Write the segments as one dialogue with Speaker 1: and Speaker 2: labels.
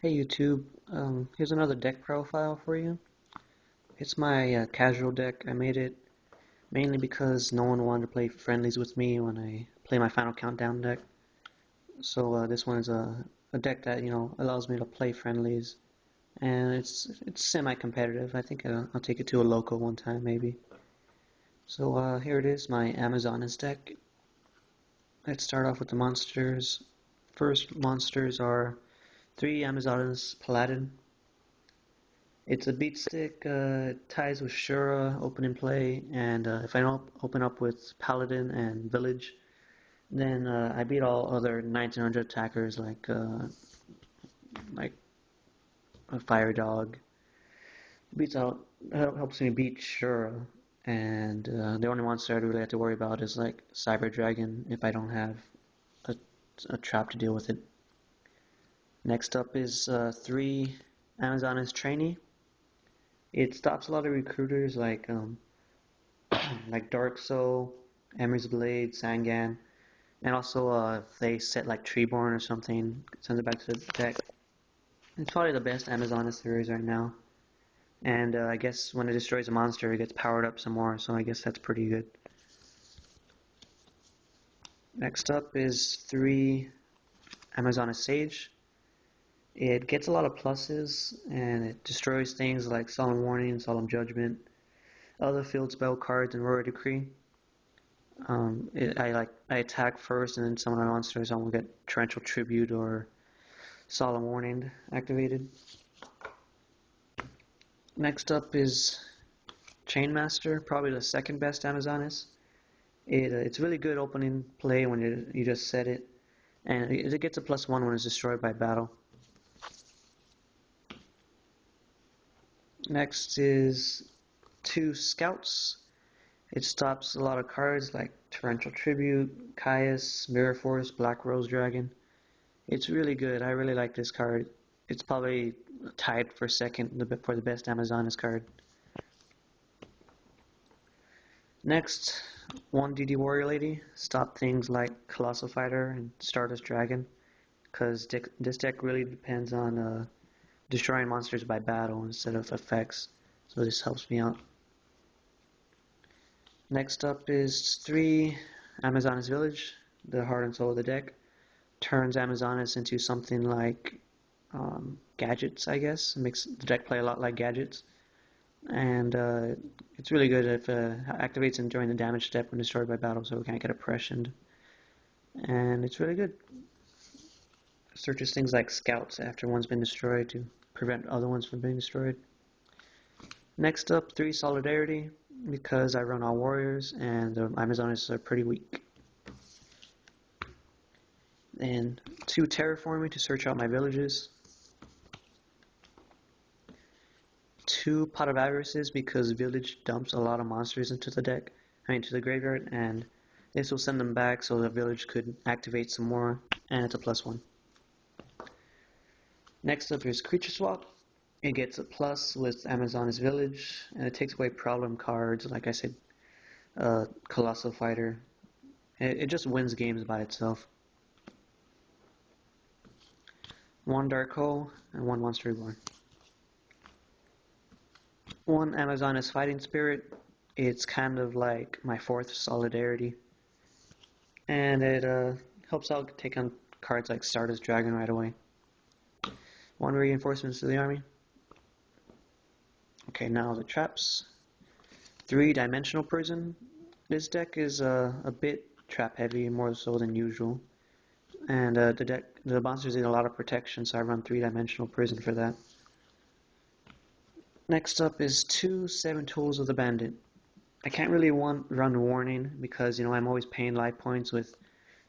Speaker 1: Hey YouTube, here's another deck profile for you. It's my casual deck. I made it mainly because no one wanted to play friendlies with me when I play my Final Countdown deck. So this one is a deck that allows me to play friendlies, and it's semi-competitive. I think I'll take it to a local one time maybe. So here it is, my Amazonas deck. Let's start off with the monsters. First monsters are 3 Amazonas Paladin. It's a beat stick, ties with Shura, open in play, and if I don't open up with Paladin and Village, then I beat all other 1900 attackers like a Fire Dog. Beats out helps me beat Shura, and the only monster I really have to worry about is like Cyber Dragon if I don't have a, a trap to deal with it. Next up is 3 Amazonas Trainee. It stops a lot of recruiters like Dark Soul, Emery's Blade, Sangan, and also if they set like Treeborn or something, sends it back to the deck. It's probably the best Amazonas series right now. And I guess when it destroys a monster, it gets powered up some more, so I guess that's pretty good. Next up is 3 Amazonas Sage. It gets a lot of pluses, and it destroys things like Solemn Warning, Solemn Judgment, other field spell cards, and Royal Decree. I attack first, and then some of my monsters I will get Torrential Tribute or Solemn Warning activated. Next up is Chainmaster, probably the second best Amazonas. It's really good opening play when you just set it, and it gets a +1 when it's destroyed by battle. Next is 2 Scouts. It stops a lot of cards like Torrential Tribute, Caius, Mirror Force, Black Rose Dragon. It's really good. I really like this card. It's probably tied for second for the best Amazonas card. Next, 1 DD Warrior Lady. Stop things like Colossal Fighter and Stardust Dragon, because this deck really depends on destroying monsters by battle instead of effects, so this helps me out. Next up is 3 Amazonas Village, the heart and soul of the deck. Turns Amazonas into something like gadgets, I guess. It makes the deck play a lot like gadgets. And it's really good if activates and during the damage step when destroyed by battle, so we can't get oppressioned. And it's really good. Searches things like scouts after one's been destroyed to prevent other ones from being destroyed. Next up, 3 Solidarity, because I run all warriors and the Amazonas are pretty weak. And 2 Terraforming to search out my villages. 2 Pot of Avarices because Village dumps a lot of monsters into the deck, to the graveyard, and this will send them back so the Village could activate some more, and it's a +1. Next up is Creature Swap. It gets a plus with Amazonas Village, and it takes away problem cards, like I said, Colossal Fighter. It just wins games by itself. 1 Dark Hole, and 1 Monster Reborn. 1 Amazonas Fighting Spirit. It's kind of like my 4th Solidarity. And it helps out take on cards like Stardust Dragon right away. 1 Reinforcements to the army. Okay, now the traps. 3 Dimensional Prison. This deck is a bit trap heavy, more so than usual. And the monsters need a lot of protection, so I run 3 Dimensional Prison for that. Next up is 2 7 Tools of the Bandit. I can't really run Warning because I'm always paying life points with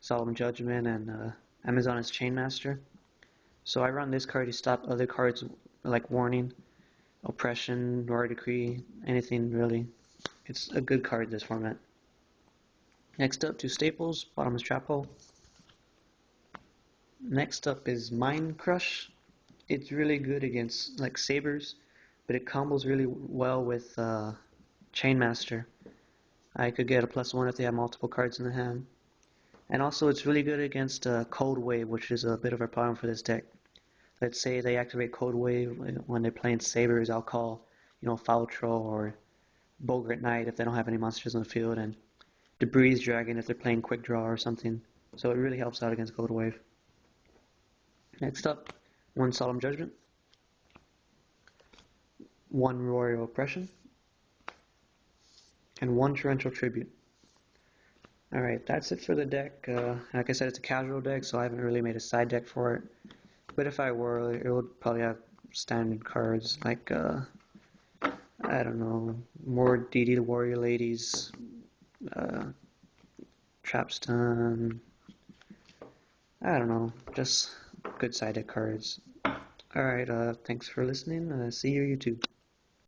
Speaker 1: Solemn Judgment and Amazonas Chainmaster. So I run this card to stop other cards like Warning, Oppression, Royal Decree, anything really. It's a good card this format. Next up, 2 Staples, Bottomless Trap Hole. Next up is Mind Crush. It's really good against like Sabers, but it combos really well with Chainmaster. I could get a +1 if they have multiple cards in the hand. And also it's really good against Cold Wave, which is a bit of a problem for this deck. let's say they activate Code Wave when they're playing Sabers, I'll call, Foul Troll or Bogart Knight if they don't have any monsters on the field, and Debris Dragon if they're playing Quick Draw or something. So it really helps out against Code Wave. Next up, one Solemn Judgment, one Royal Oppression, and one Torrential Tribute. Alright, that's it for the deck. Like I said, it's a casual deck, so I haven't really made a side deck for it. But if I were, it would probably have standard cards like, I don't know, more DD the Warrior Ladies, Trapstun, I don't know, just good side deck cards. Alright, thanks for listening. See you, YouTube.